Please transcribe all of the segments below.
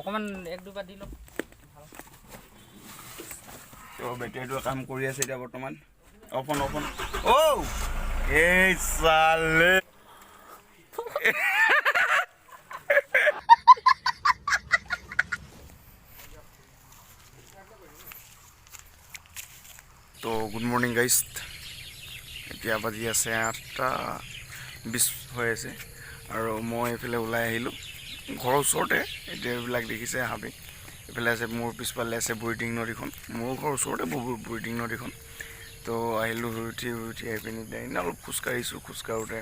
অকমান এক দুবাৰ দি লওক তো বেটেৰীটো কাম কৰি আছে এতিয়া বৰ্তমান অপন অ' এই চালে তো গুড মৰ্ণিং গাইজ এতিয়া বাজি আছে 8:20 হৈ আছে আৰু মই এইফালে ওলাই আহিলোঁ ঘৰৰ ওচৰতে এতিয়া এইবিলাক দেখিছে হাবি এইফালে আছে মোৰ পিছফালে আছে বুঢ়ীটিং নদীখন মোৰ ঘৰৰ ওচৰতে বুঢ়ীটিং নদীখন তো আহিলোঁ উঠি আহি পিনি এনে অলপ খোজকাঢ়োঁতে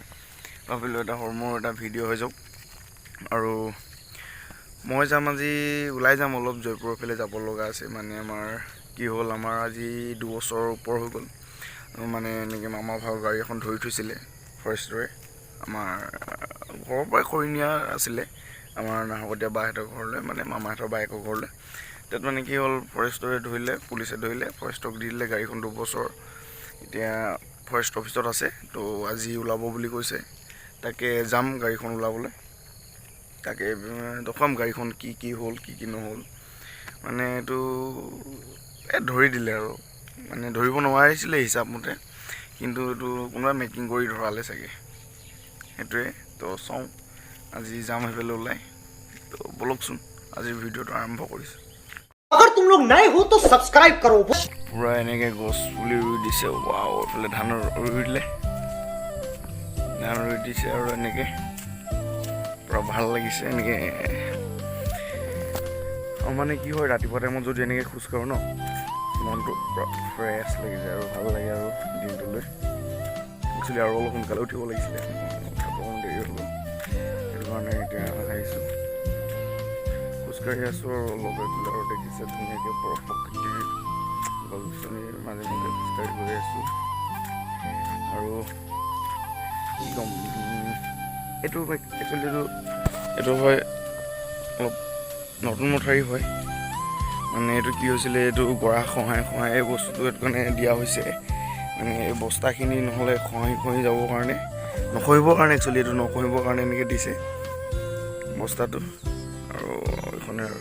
ভাবিলোঁ মোৰ এটা ভিডিঅ' হৈ যাওক আৰু মই যাম আজি ওলাই যাম অলপ জয়পুৰৰ ফালে যাব লগা আছে মানে আমাৰ কি হ'ল আমাৰ আজি 2 বছৰৰ ওপৰ হৈ গ'ল মানে এনেকৈ মামা ভাগৰ গাড়ী এখন ধৰি থৈছিলে ফৰেষ্টৰে আমাৰ ঘৰৰ পৰাই খৰি নিয়া আছিলে আমাৰ নাহকটীয়া বাহঁতৰ ঘৰলৈ মানে মামাহঁতৰ বাইকৰ ঘৰলৈ তাত মানে কি হ'ল ফৰেষ্টৰে ধৰিলে পুলিচে ধৰিলে ফৰেষ্টক দি দিলে গাড়ীখন 2 বছৰ এতিয়া ফৰেষ্ট অফিচত আছে তো আজি ওলাব বুলি কৈছে তাকে যাম গাড়ীখন ওলাবলৈ তাকে দেখুৱাম গাড়ীখন কি হ'ল কি নহ'ল মানে এইটো ধৰি দিলে আৰু মানে ধৰিব নোৱাৰিছিলে হিচাপমতে কিন্তু এইটো কোনোবাই মেকিং কৰি ধৰালে চাগে সেইটোৱে তো চাওঁ আজি যাম সেইফালে ওলাই তো বলকচোন আজিৰ ভিডিঅ'টো আৰম্ভ কৰিছোঁ अगर तुम लोग नए हो तो सब्सक्राइब करो পুৰা এনেকৈ গছ পুলি ৰুই দিছে ৱাও এইফালে ধান ৰুই দিলে ধান ৰুই দিছে আৰু এনেকৈ পুৰা ভাল লাগিছে এনেকৈ মানে কি হয় ৰাতিপুৱা টাইমত যদি এনেকৈ খোজকাঢ়োঁ ন মনটো পুৰা ফ্ৰেছ লাগি যায় আৰু ভাল লাগে আৰু দিনটোলৈ একচুৱেলি আৰু অলপ সোনকালে উঠিব লাগিছিলে অকণমান দেৰি হ'ল সেইটো কাৰণে এতিয়া আহিছোঁ খোজকাঢ়ি আছোঁ আৰু লগে আৰু দেখিছে ধুনীয়াকৈ পুৰা প্ৰকৃতিৰ গছ গছনিৰ মাজে খোজকাঢ়ি গৈ আছোঁ আৰু কি ক'ম এইটো একচুৱেলি এইটো হয় অলপ নতুন মথাৰি হয় মানে এইটো কি হৈছিলে এইটো গৰা খহাই এই বস্তুটো সেইটো কাৰণে দিয়া হৈছে মানে এই বস্তাখিনি নহ'লে খহি যাবৰ কাৰণে নখহিবৰ কাৰণে একচুৱেলি এইটো নখহিবৰ কাৰণে এনেকৈ দিছে বস্তাটো আৰু এইখনে আৰু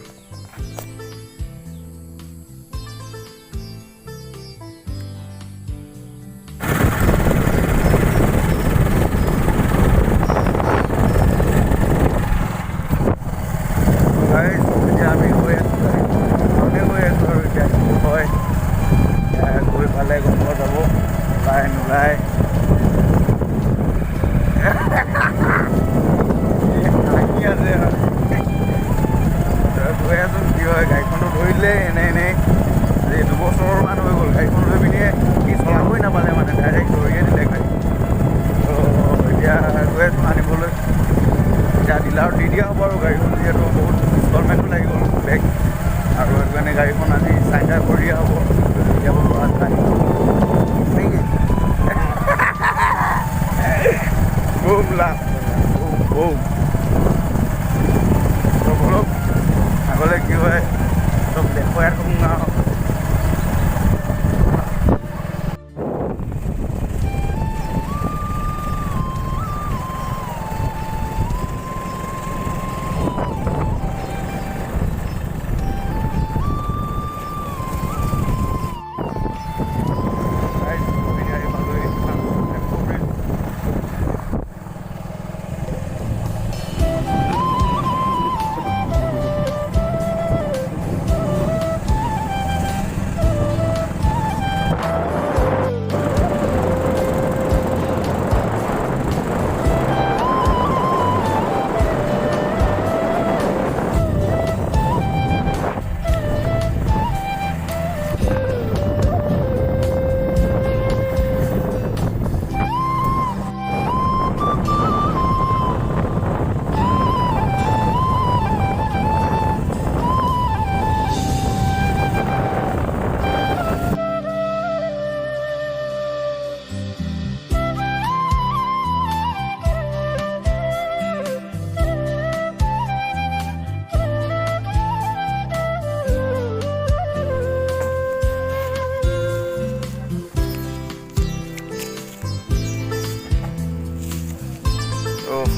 এতিয়া আমি গৈ আছোঁ আৰু এতিয়া হয় গৈ পালে গম পোৱা যাব নোলায় আছে গৈ আছোঁ কি হয় গাড়ীখনটো ধৰিলে এনেই 2 বছৰমান হৈ গ'ল গাড়ীখন লৈ পিনি সি চলাবই নাপালে মানে ডাইৰেক্ট ধৰিয়ে দিলে গাড়ী তো এতিয়া গৈ আছোঁ আনিবলৈ এতিয়া ডিলাৰত দি দিয়া হ'ব আৰু গাড়ীখন যিহেতু বহুত ইনষ্টলমেণ্টো লাগি গ'ল বেগ আৰু সেইটো কাৰণে গাড়ীখন আজি চাইন কৰি দিয়া হ'ব এতিয়া বুম লাভ বুম বলক আগলে কি হয় চব দেখুৱাই থাকোঁ আৰু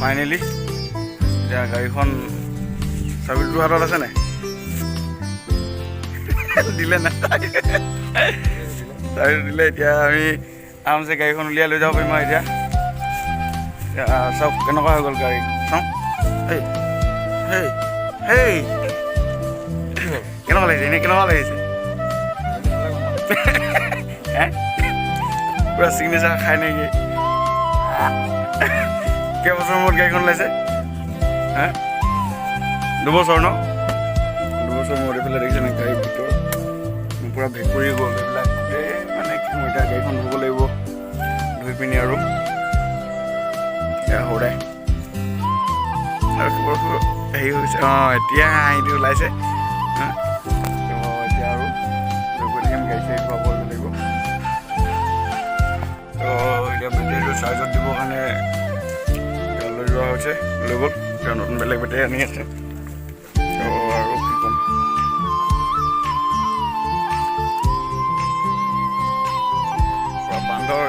ফাইনেলি এতিয়া গাড়ীখন চাবিটো হাতত আছে নাই দিলে নাই চাবিটো দিলে এতিয়া আমি আৰামছে গাড়ীখন উলিয়াই লৈ যাব পাৰিম আৰু এতিয়া চাওক কেনেকুৱা হৈ গ'ল গাড়ী চাওঁ হেই হেই হেই কেনেকুৱা লাগিছে এনেই কেনেকুৱা লাগিছে পুৰা চিগনেচাৰ খাই নেকি কেইবছৰৰ মূৰত গাড়ীখন ওলাইছে হা 2 বছৰ ন 2 বছৰ মূৰত এইফালে দেখিছে নাই গাড়ীৰ ভিতৰত পুৰা ভেকুৰি গ'ল এইবিলাক মানে কি মই এতিয়া গাড়ীখন ধুব লাগিব ধুই পিনি আৰু এতিয়া সদায় আৰু হেৰি হৈছে অঁ এতিয়া হাঁহিটো ওলাইছে এতিয়া আৰু গৈ থাকিম গাড়ী চাড়ী ধোৱা কৰিব লাগিব তো এতিয়া বেটেৰীটো চাৰ্জত দিবৰ কাৰণে লৈ যোৱা হৈছে লৈ গ'ল এতিয়া নতুন বেলেগ বেটেৰী আনি আছে তো আৰু কি ক'ম বান্দৰ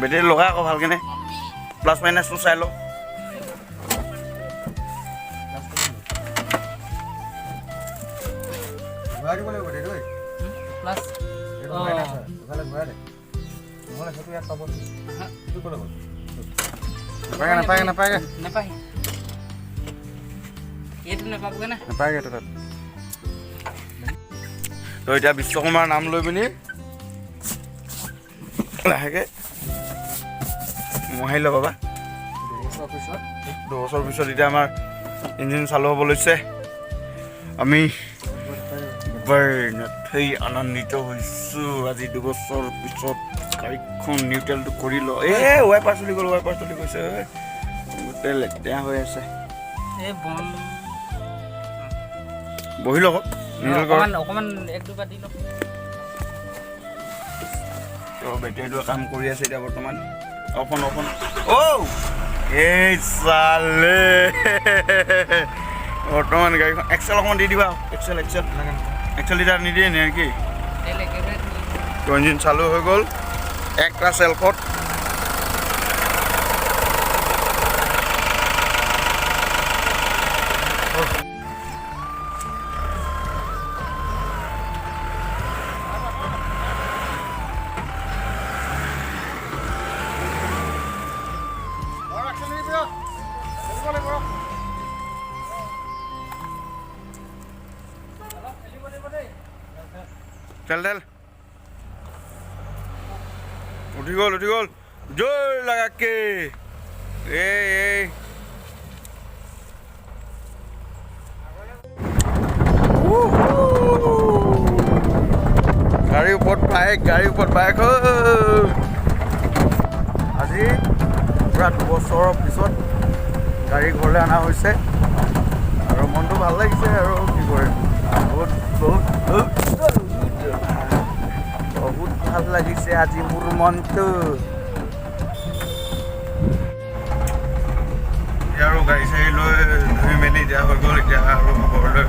বেটেৰী লগাই আকৌ ভালকে নে প্লাছ মাইনাছটো চাই লওঁ নাপায় তো এতিয়া বিশ্বকৰ্মাৰ নাম লৈ পিনি লাহেকে মোহাৰি লওঁ বাবা 2 বছৰ পিছত এতিয়া আমাৰ ইঞ্জিন চালু হ'ব লৈছে আমি সেই আনন্দিত হৈছোঁ আজি 2 বছৰ পিছত গাড়ীখন নিউট্ৰেলটো কৰি লওঁ ৱাইপাৰ চলি গ'ল ৱাইপাৰ চলি গৈছে গোটেই লেতেৰা হৈ আছে বহি লওক অকণমান 1-2 বাৰ দি লওক তো বেটেৰীটোৱে কাম কৰি আছে এতিয়া বৰ্তমান অফন এই চালে বৰ্তমান গাড়ীখন এক্সেল অকণমান দি দিবা এক্সেল লিটাৰ নিদিয়ে নেকি তো ইঞ্জিন চালু হৈ গ'ল একটা চেল্ফত चल उठी गल जोर लगा के गाड़ी ऊपर बाइक আজি पूरा 2 বছৰৰ পিছত গাড়ী ঘৰলৈ অনা হৈছে আৰু মনটো ভাল লাগিছে আৰু কি কৰিম বহুত ভাল লাগিছে আজি মোৰ মনটো আৰু গাড়ী চাড়ী লৈ ধুই মেলি দিয়া হৈ গ'ল এতিয়া আৰু ঘৰলৈ